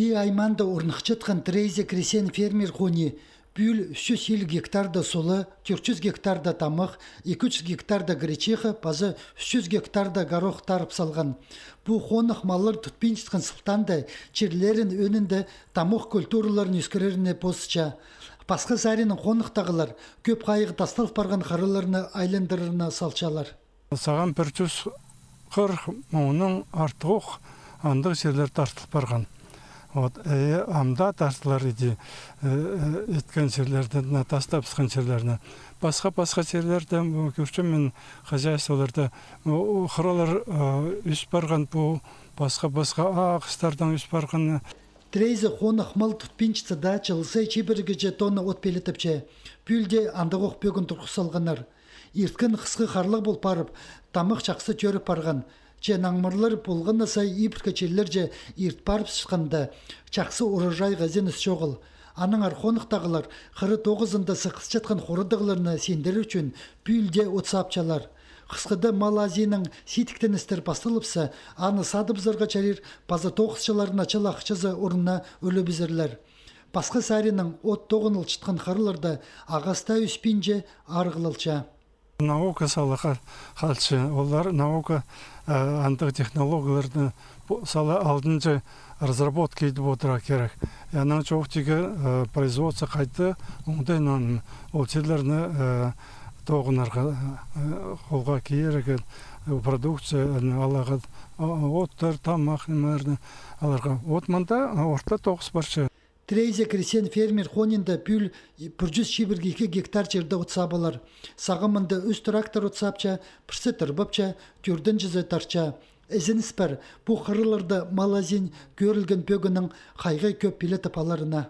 Би айманда орнықчытқан Трейзе кресен фермер хони бүл 300 гектарда солы, 400 гектарда тамық, 200 гектарда гречиха, пазы 300 гектарда горох тарып салған. Бұ хонық малыр тұтпен жытқан сылтанда черлерін өнінде тамық культураларын үскіреріне посыча. Басқа сәрінің хонықтағылар көп қайығы тасталып барған қарыларыны айландырырына салчалар. Саған 140 мыңның артық андық жерлер тартылып барған. Амда тартылар еді еткен жерлерден, тастап сыққан жерлеріне. Басқа жерлерде, көрші мен хозяйстволарда қыралар үс барған, бұл басқа ағыстардан үс барған. Трейзе хонық мал тұтпеншісі да чылысы чебіргіже тонны от пелетіпче. Бүлде андық оқ бөгін тұрқы салғанар. Ирткен қысқы қарлық бол парып, тамық жақсы төріп барған. Че наңмырлар болғанна сай ипіркі челлер же ирт барып шыққанда, чақсы урожай ғазен үс жоғыл. Аның архонықтағылар қыры 9-ында сықыс жатқан қорыдығыларына сендері үшін бүлде отсапчалар. Қысқыда мал азиның сетіктен істер бастылыпса, аны сады бұзарға чарир база тоғысшыларына чалақчызы орнына өлі бізірлер. Басқа сәрінің от тоғын ұлчытқан қарыларда ағаста үспенже арғылылча. Наука салы қалшы, олар наука андық технологияларды салы алдыншы разработка етіп отыра керек. Яна жоқ тегі производство қайты, оңдайнан ол жерлеріні тоғынарға қолға кейереген продукция алаға оттар, тамақ немерді аларға. Отманда орта тоғыс баршы. Трейзе кресен фермер хонинда бүл 122 гектар жерді отсабалар. Сағымында үз трактор отсапча, пірсі тұрбапча, түрдің жүзі тарча. Әзін іспір, бұл қырыларда малазин көрілген бөгінің қайғай көп билетіп аларына.